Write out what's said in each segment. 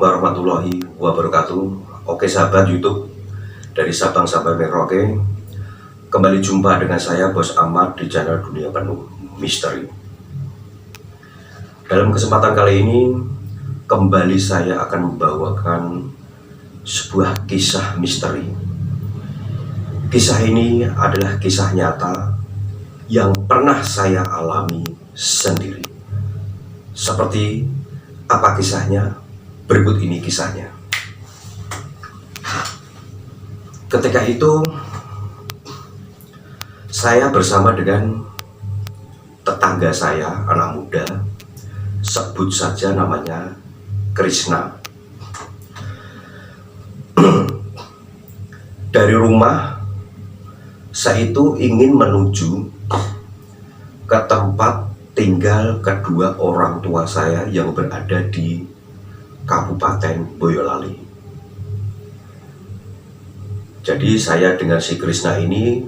warahmatullahi wabarakatuh. Oke sahabat YouTube dari Sabang sampai Merauke, kembali jumpa dengan saya Bos Ahmad di channel Dunia Penuh Misteri. Dalam kesempatan kali ini kembali saya akan membawakan sebuah kisah misteri. Kisah ini adalah kisah nyata yang pernah saya alami sendiri. Seperti apa kisahnya? Berikut ini kisahnya. Ketika itu saya bersama dengan tetangga saya, anak muda, sebut saja namanya Krishna. Dari rumah saya itu ingin menuju ke tempat tinggal kedua orang tua saya yang berada di Kabupaten Boyolali. Jadi saya dengan si Krishna ini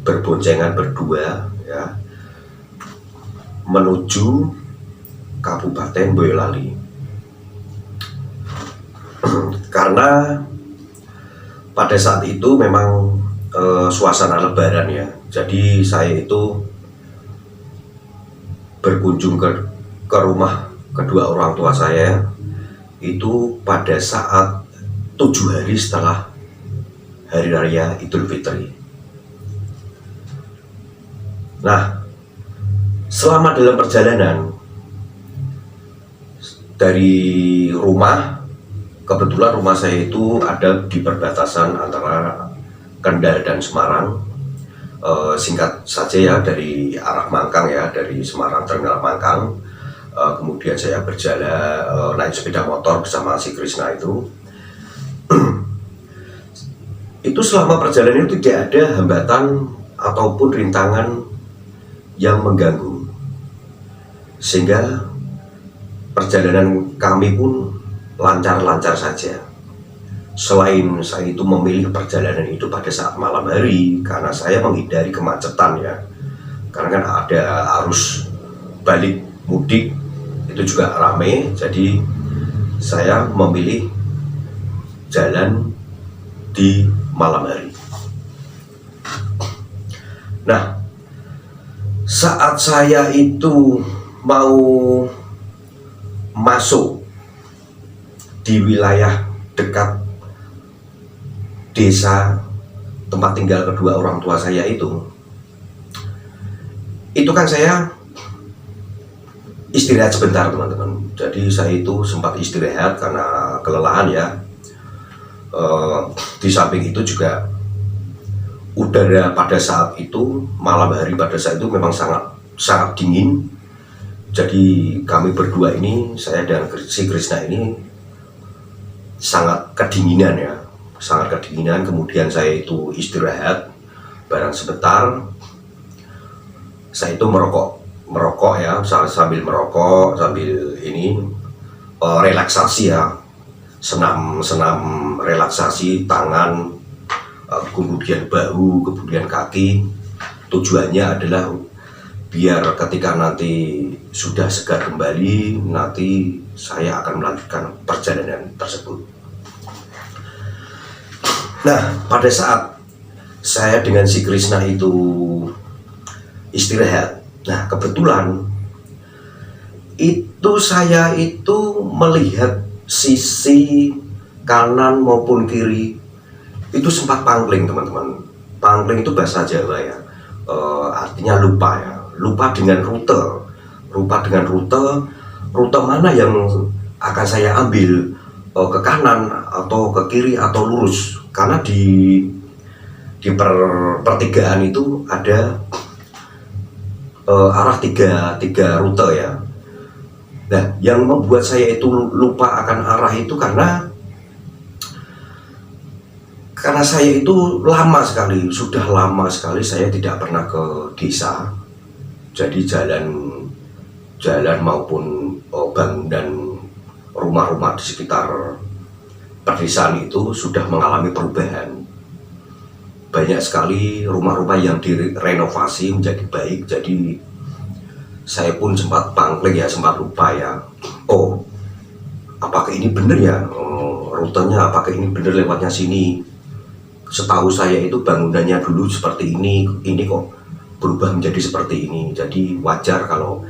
berboncengan berdua ya, menuju Kabupaten Boyolali. Karena pada saat itu memang suasana lebaran ya. Jadi saya itu berkunjung ke rumah kedua orang tua saya itu pada saat 7 hari setelah Hari Raya Idul Fitri. Nah, selama dalam perjalanan dari rumah, kebetulan rumah saya itu ada di perbatasan antara Kendal dan Semarang. Singkat saja ya, dari arah Mangkang ya, dari Semarang terminal Mangkang. Kemudian saya berjalan naik sepeda motor bersama si Krishna itu. Itu selama perjalanan itu tidak ada hambatan ataupun rintangan yang mengganggu, sehingga perjalanan kami pun lancar-lancar saja. Selain saya itu memilih perjalanan itu pada saat malam hari karena saya menghindari kemacetan ya, karena kan ada arus balik mudik itu juga ramai, jadi saya memilih jalan di malam hari. Nah, saat saya itu mau masuk di wilayah dekat desa tempat tinggal kedua orang tua saya itu kan saya istirahat sebentar teman-teman. Jadi saya itu sempat istirahat karena kelelahan ya. Di samping itu juga udara pada saat itu, malam hari pada saat itu memang sangat dingin. Jadi kami berdua ini, saya dan si Krishna ini sangat kedinginan ya, sangat kedinginan. Kemudian saya itu istirahat barang sebentar. Saya itu merokok ya, sambil merokok, sambil ini relaksasi ya, senam relaksasi tangan, kemudian bahu, kemudian kaki. Tujuannya adalah biar ketika nanti sudah segar kembali, nanti saya akan melanjutkan perjalanan tersebut. Nah, pada saat saya dengan si Krishna itu istirahat, nah kebetulan itu saya itu melihat sisi kanan maupun kiri itu sempat pangling teman-teman. Pangling itu bahasa Jawa ya, artinya lupa ya, lupa dengan rute mana yang akan saya ambil, ke kanan atau ke kiri atau lurus. Karena di pertigaan itu ada arah tiga rute ya. Nah, yang membuat saya itu lupa akan arah itu karena saya itu sudah lama sekali saya tidak pernah ke desa. Jadi jalan maupun bangunan rumah-rumah di sekitar pedesaan itu sudah mengalami perubahan. Banyak sekali rumah-rumah yang direnovasi menjadi baik. Jadi saya pun sempat pangling ya, sempat lupa ya. Oh, apakah ini bener ya, rutenya apakah ini bener lewatnya sini. Setahu saya itu bangunannya dulu seperti ini kok berubah menjadi seperti ini. Jadi wajar kalau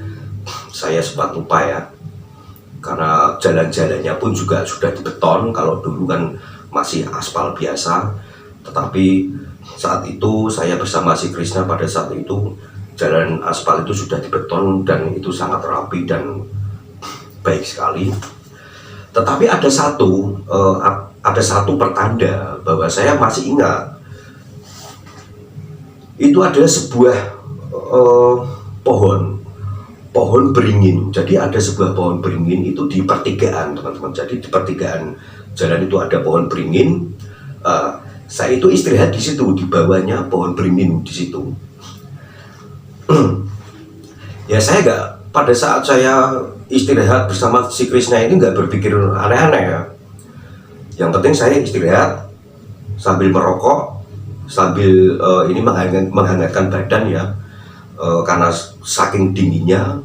saya sempat lupa ya, karena jalan-jalannya pun juga sudah dibeton. Kalau dulu kan masih aspal biasa, tetapi saat itu saya bersama si Krishna pada saat itu jalan aspal itu sudah dibeton dan itu sangat rapi dan baik sekali. Tetapi ada satu pertanda bahwa saya masih ingat, itu adalah sebuah pohon beringin. Jadi ada sebuah pohon beringin itu di pertigaan, teman-teman. Jadi di pertigaan jalan itu ada pohon beringin. Saya itu istirahat di situ, di bawahnya pohon beringin di situ. Ya saya pada saat saya istirahat bersama si Krishna ini nggak berpikir aneh-aneh ya. Yang penting saya istirahat sambil merokok, sambil ini menghangatkan badan ya, karena saking dinginnya.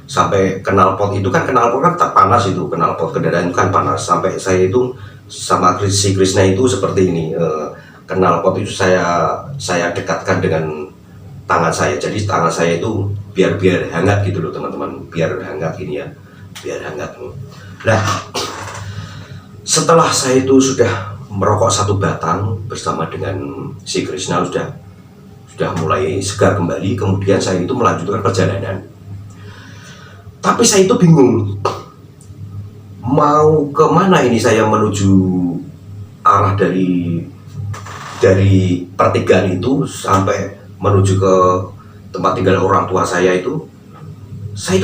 Sampai knalpot itu kan, knalpot kan tak panas, itu knalpot kendaraan itu kan panas. Sampai saya itu sama si Krishna itu seperti ini, knalpot itu saya dekatkan dengan tangan saya. Jadi tangan saya itu biar hangat gitu loh teman-teman, biar hangat ini ya, biar hangat. Nah, setelah saya itu sudah merokok satu batang bersama dengan si Krishna, sudah mulai segar kembali. Kemudian saya itu melanjutkan perjalanan. Tapi saya itu bingung mau kemana ini, saya menuju arah dari pertigaan itu sampai menuju ke tempat tinggal orang tua saya itu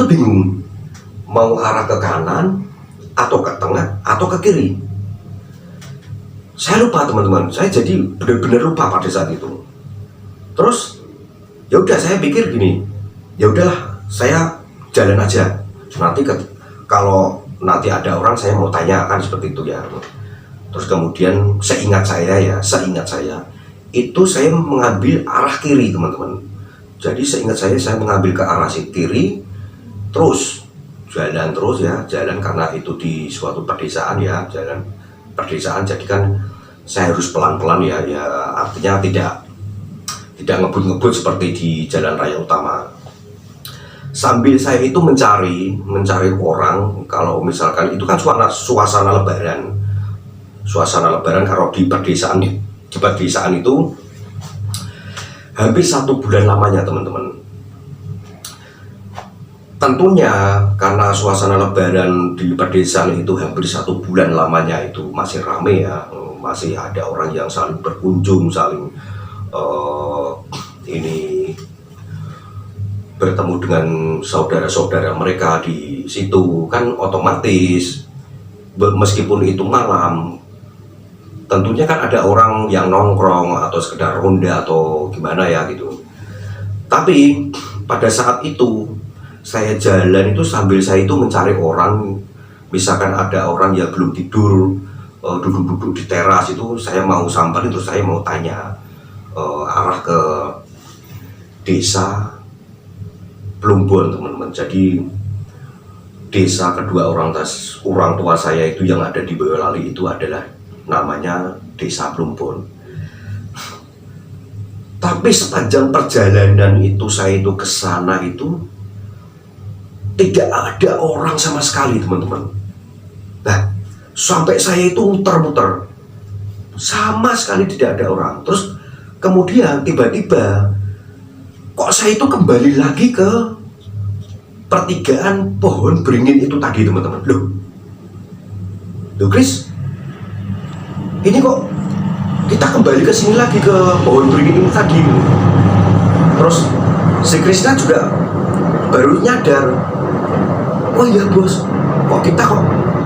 bingung mau arah ke kanan atau ke tengah atau ke kiri. Saya lupa teman-teman, saya jadi benar-benar lupa pada saat itu. Terus ya udah, saya pikir gini, ya udahlah saya jalan aja, nanti kalau nanti ada orang saya mau tanya, kan seperti itu ya. Terus kemudian seingat saya itu saya mengambil arah kiri teman-teman. Jadi seingat saya mengambil ke arah kiri, terus jalan karena itu di suatu pedesaan ya, jalan pedesaan. Jadi kan saya harus pelan-pelan ya, artinya tidak ngebut-ngebut seperti di jalan raya utama. Sambil saya itu mencari orang, kalau misalkan itu kan suasana lebaran kalau di pedesaan itu hampir 1 bulan lamanya teman-teman. Tentunya karena suasana lebaran di pedesaan itu hampir 1 bulan lamanya, itu masih rame ya, masih ada orang yang saling berkunjung, saling ini bertemu dengan saudara-saudara mereka di situ. Kan otomatis meskipun itu malam, tentunya kan ada orang yang nongkrong atau sekedar ronda atau gimana ya gitu. Tapi pada saat itu saya jalan itu sambil saya itu mencari orang. Misalkan ada orang yang belum tidur, duduk-duduk di teras itu, saya mau samperin, terus saya mau tanya arah ke desa Plumbon teman-teman. Jadi desa kedua orang tua saya itu yang ada di Boyolali itu adalah namanya Desa Plumbon. Tapi sepanjang perjalanan itu saya itu ke sana itu tidak ada orang sama sekali teman-teman. Nah, sampai saya itu muter-muter, sama sekali tidak ada orang. Terus kemudian tiba-tiba kok saya itu kembali lagi ke pertigaan pohon beringin itu tadi teman-teman. Loh Chris, ini kok kita kembali ke sini lagi, ke pohon beringin ini tadi. Terus si Krishna juga baru nyadar, oh iya bos, kok kita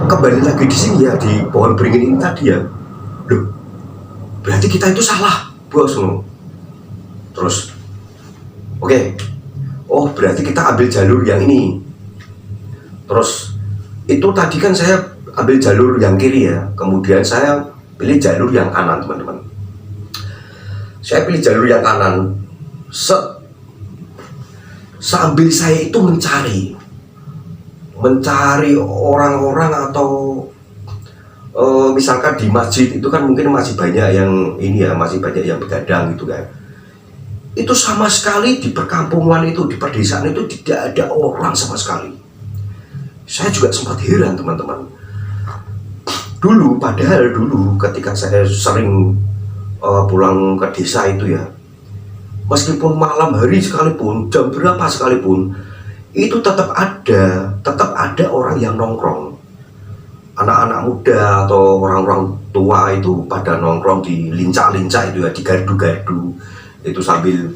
kembali lagi di sini ya, di pohon beringin ini tadi ya. Loh, berarti kita itu salah bos. Terus oke, oh berarti kita ambil jalur yang ini. Terus itu tadi kan saya ambil jalur yang kiri ya, kemudian saya pilih jalur yang kanan teman-teman. Saya pilih jalur yang kanan. Sambil saya itu mencari mencari orang-orang atau misalkan di masjid itu kan mungkin masih banyak yang ini ya, masih banyak yang begadang gitu kan. Itu sama sekali di perkampungan itu, di pedesaan itu tidak ada orang sama sekali. Saya juga sempat heran teman-teman. Padahal dulu ketika saya sering pulang ke desa itu ya, meskipun malam hari sekalipun, jam berapa sekalipun, itu tetap ada orang yang nongkrong. Anak-anak muda atau orang-orang tua itu pada nongkrong di lincah-lincah itu ya, di gardu-gardu itu sambil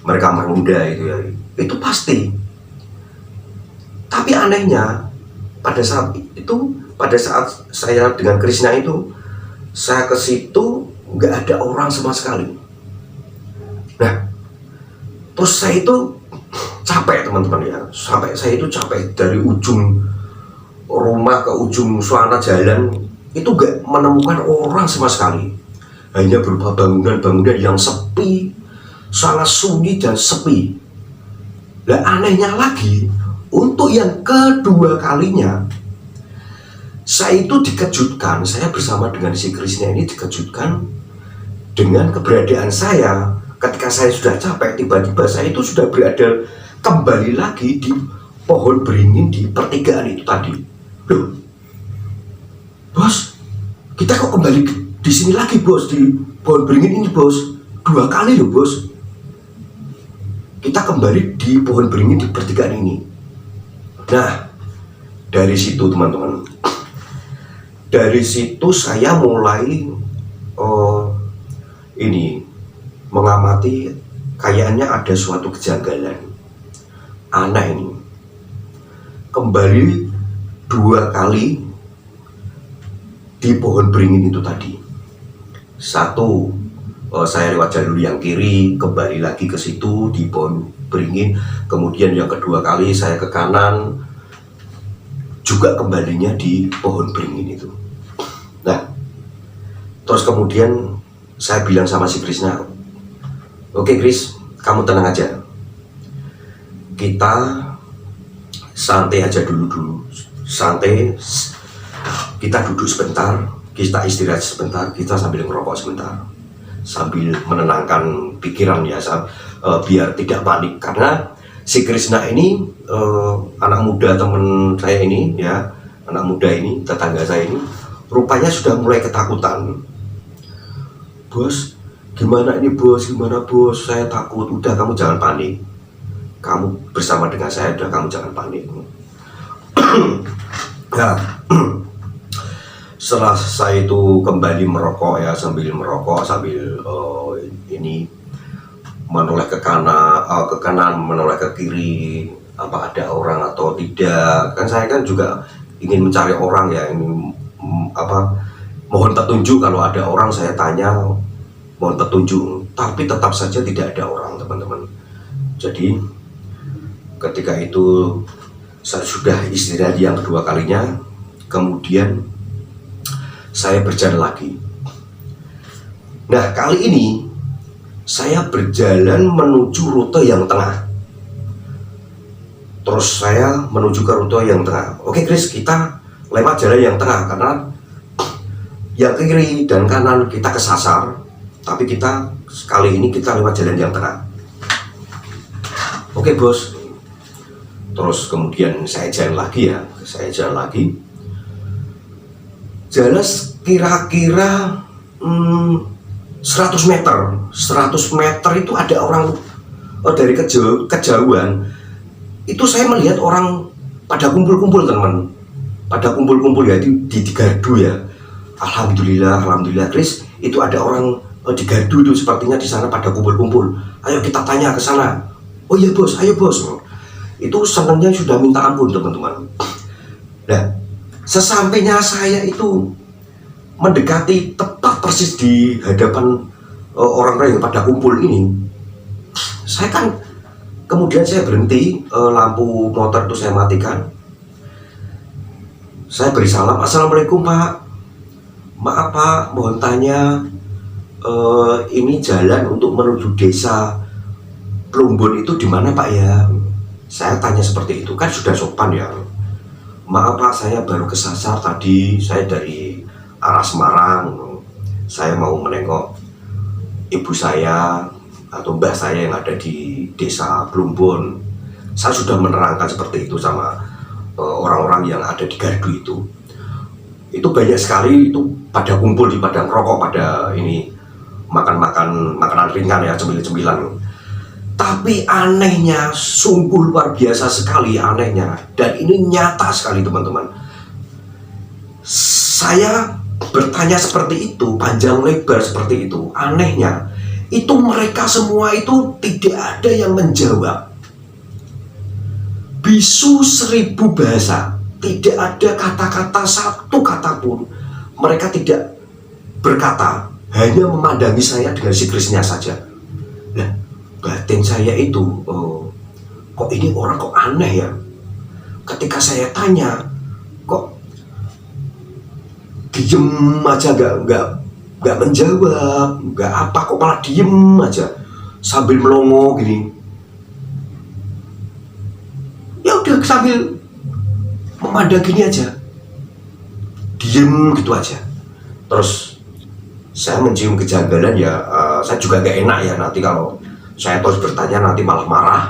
mereka merunda itu ya, itu pasti. Tapi anehnya pada saat saya dengan Krishna itu, saya ke situ nggak ada orang sama sekali. Nah, terus saya itu capek teman-teman ya, saya itu capek dari ujung rumah ke ujung suana jalan itu gak menemukan orang sama sekali, hanya berupa bangunan-bangunan yang sepi, sangat sunyi dan sepi. Dan anehnya lagi, untuk yang kedua kalinya saya itu dikejutkan, saya bersama dengan si Krishna ini dikejutkan dengan keberadaan saya. Ketika saya sudah capek, tiba-tiba saya itu sudah berada kembali lagi di pohon beringin di pertigaan itu tadi. Loh, bos, kita kok kembali di sini lagi bos, di pohon beringin ini bos, 2 kali loh bos. Kita kembali di pohon beringin di pertigaan ini. Nah, dari situ teman-teman, dari situ saya mulai mengamati, kayaknya ada suatu kejanggalan. Aneh ini, kembali 2 kali di pohon beringin itu tadi. Satu, saya lewat jalur yang kiri, kembali lagi ke situ di pohon beringin. Kemudian yang kedua kali saya ke kanan, juga kembalinya di pohon beringin itu. Nah, terus kemudian saya bilang sama si Krishna, oke Kris, kamu tenang aja, kita santai aja dulu, santai, kita duduk sebentar, kita istirahat sebentar, kita sambil ngerokok sebentar, sambil menenangkan pikiran ya, biar tidak panik. Karena si Krishna ini anak muda teman saya ini ya, anak muda ini, tetangga saya ini, rupanya sudah mulai ketakutan. Bos, gimana ini bos, gimana bos, saya takut. Udah, kamu jangan panik, kamu bersama dengan saya, udah, kamu jangan panik. Nah, setelah saya itu kembali merokok ya, sambil merokok, sambil menoleh ke kanan, menoleh ke kiri, apa ada orang atau tidak. Kan saya kan juga ingin mencari orang ya, ingin mohon petunjuk. Kalau ada orang saya tanya, mohon petunjuk. Tapi tetap saja tidak ada orang teman-teman. Jadi ketika itu saya sudah istirahat yang kedua kalinya, kemudian saya berjalan lagi. Nah, kali ini saya berjalan menuju rute yang tengah. Terus saya menuju ke rute yang tengah. Oke Chris, kita lewat jalan yang tengah, karena yang kiri dan kanan kita kesasar. Tapi kita kali ini kita lewat jalan yang tengah. Oke bos. Terus kemudian saya jalan lagi ya, jalan kira-kira 100 meter. 100 meter itu ada orang dari kejauhan. Itu saya melihat orang pada kumpul-kumpul teman, pada kumpul-kumpul ya di gardu ya. Alhamdulillah Chris, itu ada orang di gardu itu, sepertinya di sana pada kumpul-kumpul. Ayo kita tanya ke sana. Oh iya bos, ayo bos. Itu senangnya sudah minta ampun teman-teman. Nah, sesampainya saya itu mendekati tepat persis di hadapan orang-orang yang pada kumpul ini, saya kan kemudian saya berhenti, lampu motor itu saya matikan. Saya beri salam, assalamualaikum pak, maaf pak, mohon tanya, ini jalan untuk menuju desa Plumbon itu di mana pak ya? Saya tanya seperti itu, kan sudah sopan ya. maaf Pak, saya baru kesasar tadi, saya dari arah Semarang, saya mau menengok ibu saya atau mbah saya yang ada di desa Plumbon. Saya sudah menerangkan seperti itu sama orang-orang yang ada di gardu itu. Itu banyak sekali itu pada kumpul di padang rokok, pada ini makan-makan makanan ringan ya, cemil-cemilan. Tapi anehnya, sungguh luar biasa sekali anehnya, dan ini nyata sekali teman-teman. Saya bertanya seperti itu, panjang lebar seperti itu. Anehnya, itu mereka semua itu tidak ada yang menjawab. Bisu 1000 bahasa, tidak ada kata-kata satu kata pun. Mereka tidak berkata, hanya memandangi saya dengan sikrisnya saja. Nah, batin saya itu, kok ini orang kok aneh ya. Ketika saya tanya, kok diem aja, nggak menjawab, nggak apa, kok malah diem aja sambil melongo gini. Ya udah, sambil memandang gini aja, diem gitu aja. Terus saya mencium kejanggalan ya, saya juga gak enak ya, nanti kalau saya terus bertanya nanti malah marah.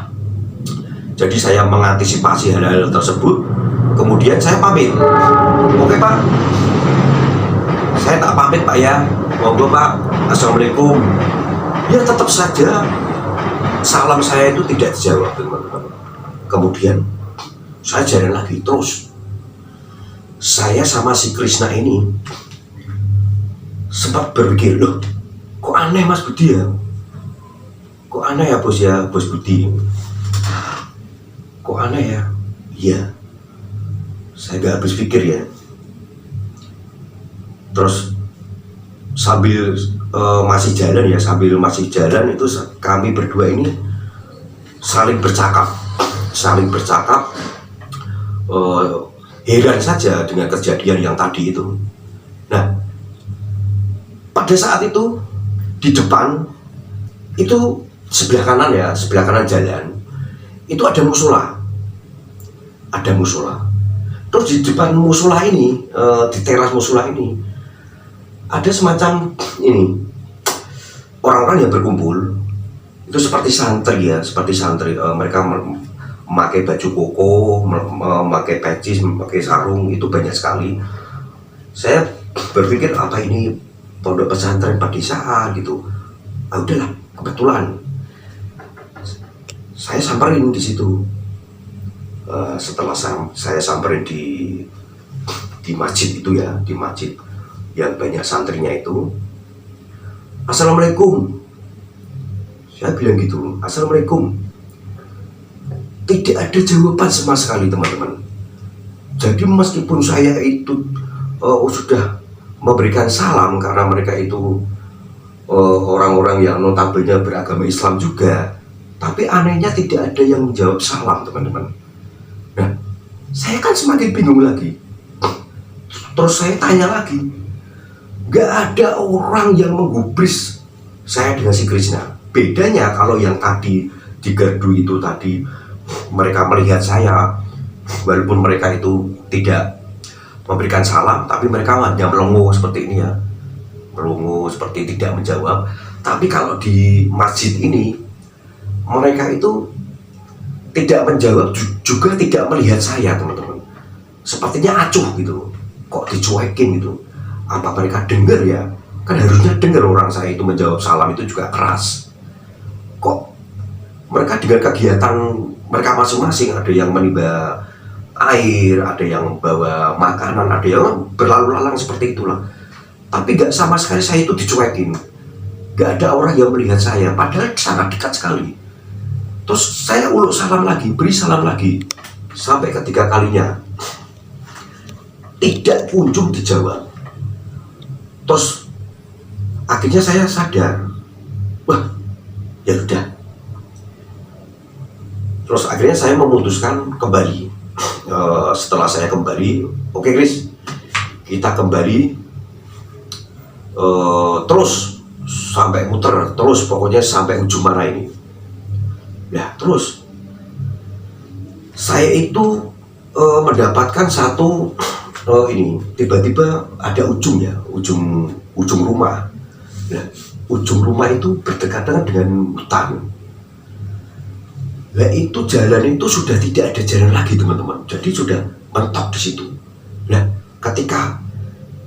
Jadi saya mengantisipasi hal-hal tersebut. Kemudian saya pamit. Oke Pak, saya tak pamit Pak ya, monggo Pak, assalamualaikum. Ya tetap saja salam saya itu tidak dijawab teman-teman. Kemudian saya jalan lagi terus. Saya sama si Krishna ini sempat berpikir, loh kok aneh Mas Budi ya, kok aneh ya Bos Budi, kok aneh ya. Iya, saya gak habis pikir ya. Terus sambil masih jalan itu kami berdua ini saling bercakap, heran saja dengan kejadian yang tadi itu. Nah, pada saat itu di depan itu sebelah kanan jalan itu ada musola. Terus di depan musola ini, di teras musola ini ada semacam ini orang-orang yang berkumpul. Itu seperti santri, mereka memakai baju koko, memakai peci, memakai sarung, itu banyak sekali. Saya berpikir apa ini pondok pesantren pedesaan gitu. Udahlah, kebetulan saya samperin di situ. Setelah saya samperin di masjid itu ya, di masjid yang banyak santrinya itu, assalamualaikum. Saya bilang gitu, assalamualaikum. Tidak ada jawaban sama sekali teman-teman. Jadi meskipun saya itu sudah memberikan salam, karena mereka itu orang-orang yang notabene beragama Islam juga, tapi anehnya tidak ada yang menjawab salam teman-teman. Nah, saya kan semakin bingung lagi. Terus saya tanya lagi, gak ada orang yang menggubris saya dengan si Krishna. Bedanya kalau yang tadi di gardu itu tadi, mereka melihat saya, walaupun mereka itu tidak memberikan salam, tapi mereka hanya melongo seperti ini ya, melongo seperti tidak menjawab. Tapi kalau di masjid ini, mereka itu tidak menjawab, juga tidak melihat saya teman-teman. Sepertinya acuh gitu, kok dicuekin gitu. Apa mereka dengar ya? Kan harusnya dengar orang saya itu menjawab salam itu juga keras. Kok mereka dengan kegiatan mereka masing-masing, ada yang menimba air, ada yang bawa makanan, ada yang berlalu lalang seperti itulah. Tapi gak sama sekali saya itu dicuekin. Gak ada orang yang melihat saya, padahal sangat dekat sekali. Terus saya uluk salam lagi, beri salam lagi, sampai ketiga kalinya tidak kunjung dijawab. Terus akhirnya saya sadar, wah ya udah. Terus akhirnya saya memutuskan kembali. Setelah saya kembali, oke Chris, kita kembali terus sampai muter terus, pokoknya sampai ujung mana ini. Ya terus saya itu mendapatkan satu ini tiba-tiba ada ujung rumah. Nah, ujung rumah itu berdekatan dengan hutan. Nah, itu jalan itu sudah tidak ada jalan lagi teman-teman. Jadi sudah mentok di situ. Nah, ketika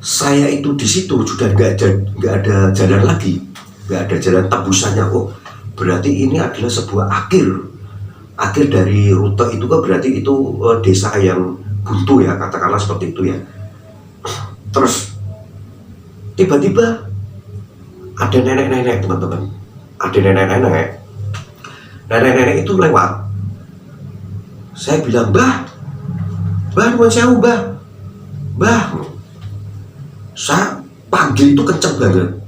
saya itu di situ sudah nggak ada jalan lagi, nggak ada jalan tembusannya. Oh, berarti ini adalah sebuah akhir dari rute itu kan, berarti itu desa yang buntu ya, katakanlah seperti itu ya. Terus tiba-tiba ada nenek-nenek teman-teman, ada nenek-nenek itu lewat. Saya bilang, mbah nuwun sewu mbah. Saya panggil itu kenceng banget,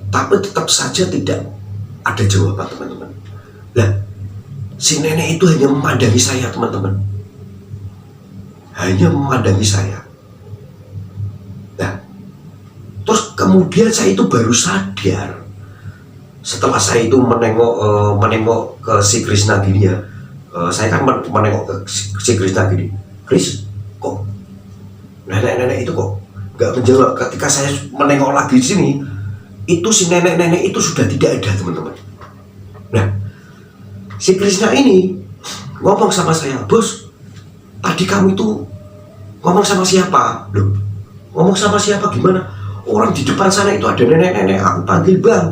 tapi tetap saja tidak ada jawaban teman-teman. Lah, si nenek itu hanya memandangi saya teman-teman, hanya memandangi saya. Nah, terus kemudian saya itu baru sadar setelah saya itu menengok ke si Krishna gini ya. Saya kan menengok ke si Krishna gini, Kris, kok nenek-nenek itu kok nggak menjawab. Ketika saya menengok lagi di sini, itu si nenek-nenek itu sudah tidak ada teman-teman. Nah, si Krishna ini ngomong sama saya, bos, tadi kamu itu ngomong sama siapa? Loh, ngomong sama siapa gimana? Orang di depan sana itu ada nenek-nenek, aku panggil mbah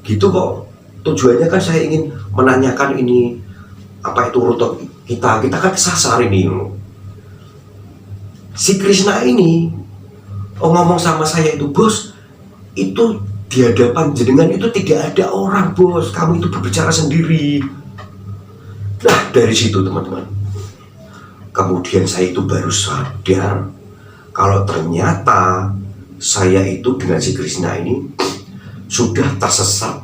gitu kok. Tujuannya kan saya ingin menanyakan ini, apa itu rute kita kan kesasar ini. Si Krishna ini ngomong sama saya itu, bos, itu di hadapan jenengan itu tidak ada orang bos, kamu itu berbicara sendiri. Nah, dari situ teman-teman, kemudian saya itu baru sadar kalau ternyata saya itu dengan si Krishna ini sudah tersesat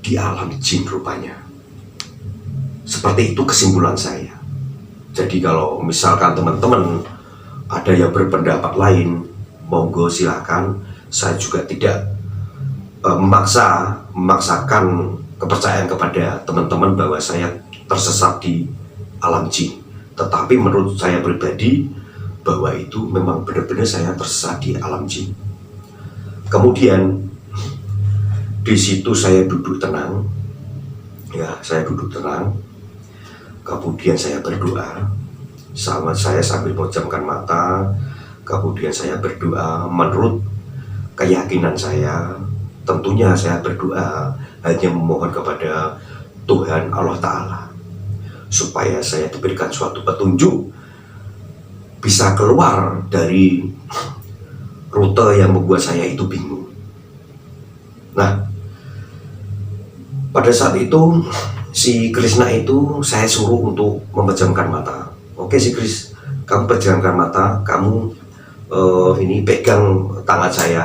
di alam jin rupanya. Seperti itu kesimpulan saya. Jadi kalau misalkan teman-teman ada yang berpendapat lain, monggo silakan. Saya juga tidak memaksakan kepercayaan kepada teman-teman bahwa saya tersesat di alam jin. Tetapi menurut saya pribadi bahwa itu memang benar-benar saya tersesat di alam jin. Kemudian di situ saya duduk tenang, ya saya duduk tenang. Kemudian saya berdoa, sama saya sambil memejamkan mata. Kemudian saya berdoa menurut keyakinan saya. Tentunya saya berdoa hanya memohon kepada Tuhan Allah Ta'ala supaya saya diberikan suatu petunjuk bisa keluar dari rute yang membuat saya itu bingung. Nah, pada saat itu si Krishna itu saya suruh untuk memejamkan mata. Oke si Kris, kamu pejamkan mata, kamu ini pegang tangan saya,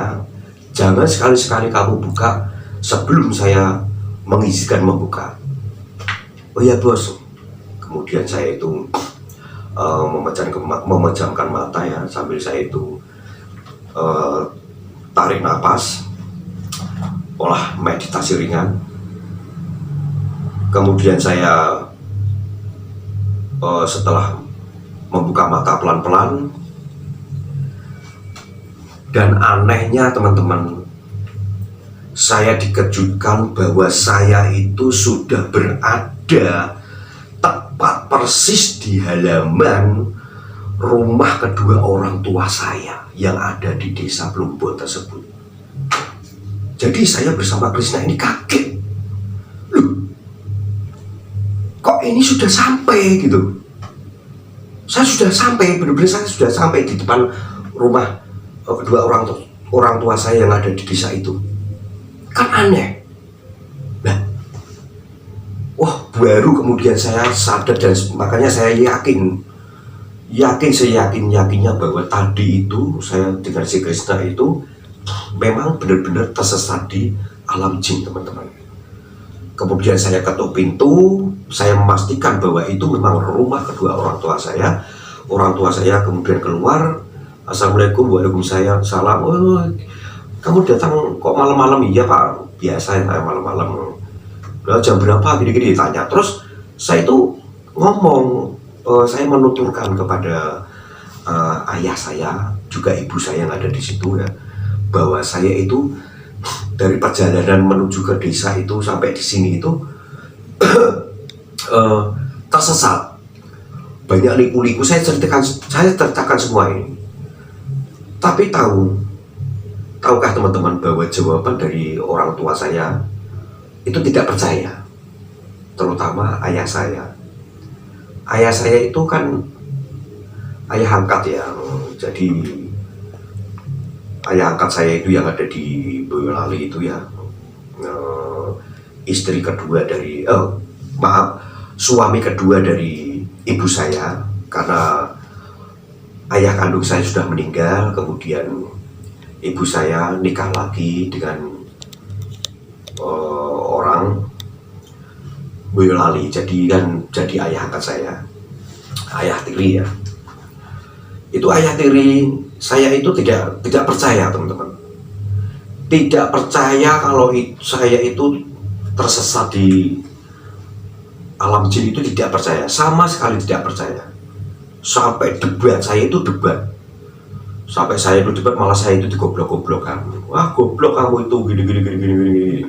jangan sekali-sekali kamu buka sebelum saya mengizinkan membuka. Oh ya bos. Kemudian saya itu memejamkan mata ya, sambil saya itu tarik nafas, olah meditasi ringan. Kemudian saya setelah membuka mata pelan-pelan, dan anehnya teman-teman, saya dikejutkan bahwa saya itu sudah berada tepat persis di halaman rumah kedua orang tua saya yang ada di desa Plumbon tersebut. Jadi saya bersama Krishna ini kaget, loh, kok ini sudah sampai gitu. Saya sudah sampai, benar-benar saya sudah sampai di depan rumah kedua orang tua saya yang ada di desa itu. Kan aneh. Nah, wah, baru kemudian saya sadar, dan makanya saya seyakinnya bahwa tadi itu saya dengan si Krishna itu memang benar-benar tersesat di alam jin teman-teman. Kemudian saya ketuk pintu, saya memastikan bahwa itu memang rumah kedua orang tua saya. Orang tua saya kemudian keluar, assalamualaikum, waalaikumsalam, salam. Oh, kamu datang kok malam-malam? Iya pak, biasa ya malam-malam. Jam berapa? Gini-gini ditanya. Terus saya itu ngomong, saya menuturkan kepada ayah saya, juga ibu saya yang ada di situ ya, bahwa saya itu dari perjalanan menuju ke desa itu sampai di sini itu tersesat, banyak liku-liku. Saya ceritakan semua ini. Tapi tahukah teman-teman bahwa jawaban dari orang tua saya itu tidak percaya, terutama ayah saya. Ayah saya itu kan ayah angkat ya, jadi ayah angkat saya itu yang ada di Boyolali itu ya, istri kedua dari suami kedua dari ibu saya, karena ayah kandung saya sudah meninggal. Kemudian ibu saya nikah lagi dengan orang Boyolali, jadi ayah angkat saya, ayah tiri ya. Itu ayah tiri saya itu tidak percaya, teman-teman. Tidak percaya kalau saya itu tersesat di alam jin, itu tidak percaya, sama sekali tidak percaya. Sampai debat, saya itu debat. Sampai saya itu debat, malah saya itu digoblok-goblokkan. Wah, goblok kamu itu gini.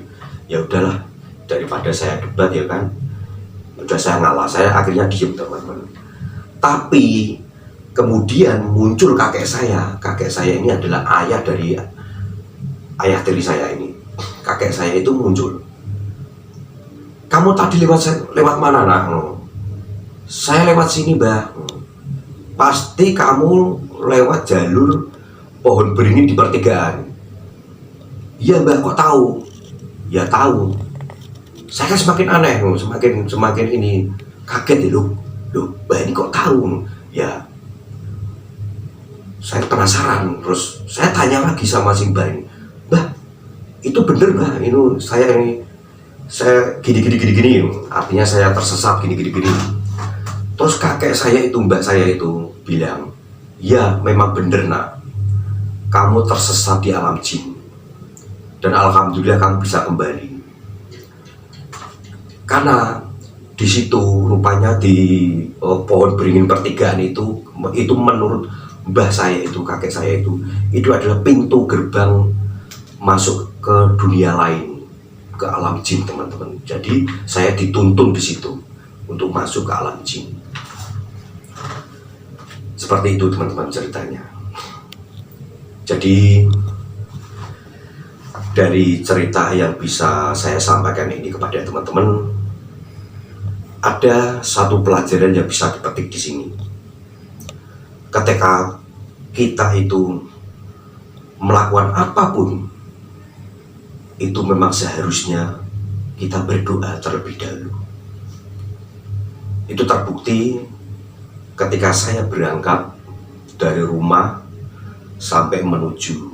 Ya udahlah, daripada saya debat ya kan, udah saya ngalah, saya akhirnya diem, teman-teman. Tapi kemudian muncul kakek saya ini adalah ayah dari ayah tiri saya ini. Kakek saya itu muncul, kamu tadi lewat mana nak? Saya lewat sini mbah. Pasti kamu lewat jalur pohon beringin di pertigaan. Iya mbah, kok tahu? Ya tahu. Saya kan semakin aneh, semakin ini kaget ya, loh mbah ini kok tahu? Ya saya penasaran, terus saya tanya lagi sama si mbah ini, mbah itu bener mbah, ini saya gini, artinya saya tersesat gini. Terus kakek saya itu, mbak saya itu bilang, ya memang bener nak, kamu tersesat di alam jin, dan alhamdulillah kamu bisa kembali. Karena di situ rupanya di pohon beringin pertigaan itu menurut mbah saya itu, kakek saya itu adalah pintu gerbang masuk ke dunia lain, ke alam jin, teman-teman. Jadi saya dituntun di situ untuk masuk ke alam jin. Seperti itu, teman-teman, ceritanya. Jadi dari cerita yang bisa saya sampaikan ini kepada teman-teman, ada satu pelajaran yang bisa dipetik di sini. Ketika kita itu melakukan apapun, itu memang seharusnya kita berdoa terlebih dahulu. Itu terbukti ketika saya berangkat dari rumah sampai menuju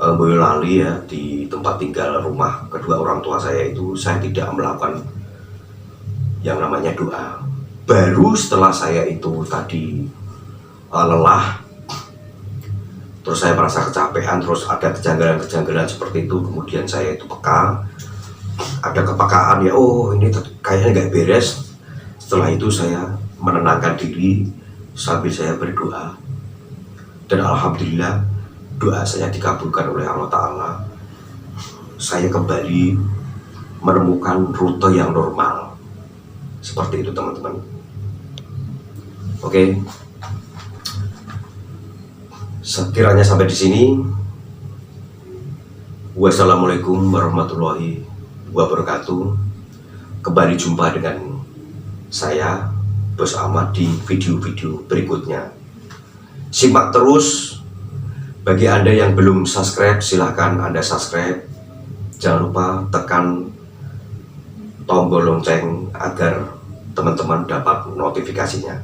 Boyolali ya, di tempat tinggal rumah kedua orang tua saya itu, saya tidak melakukan yang namanya doa. Baru setelah saya itu tadi lelah, terus saya merasa kecapean, terus ada kejanggalan seperti itu, kemudian saya itu peka, ada kepekaan ya, oh ini kayaknya nggak beres. Setelah itu saya menenangkan diri sambil saya berdoa, dan alhamdulillah doa saya dikabulkan oleh Allah Ta'ala. Saya kembali menemukan rute yang normal. Seperti itu, teman-teman. Oke. Sekiranya sampai di sini. Wassalamualaikum warahmatullahi wabarakatuh. Kembali jumpa dengan saya, Bos Ahmad, di video-video berikutnya. Simak terus. Bagi Anda yang belum subscribe, silahkan Anda subscribe. Jangan lupa tekan tombol lonceng agar teman-teman dapat notifikasinya.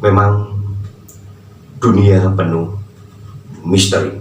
Memang dunia penuh misteri.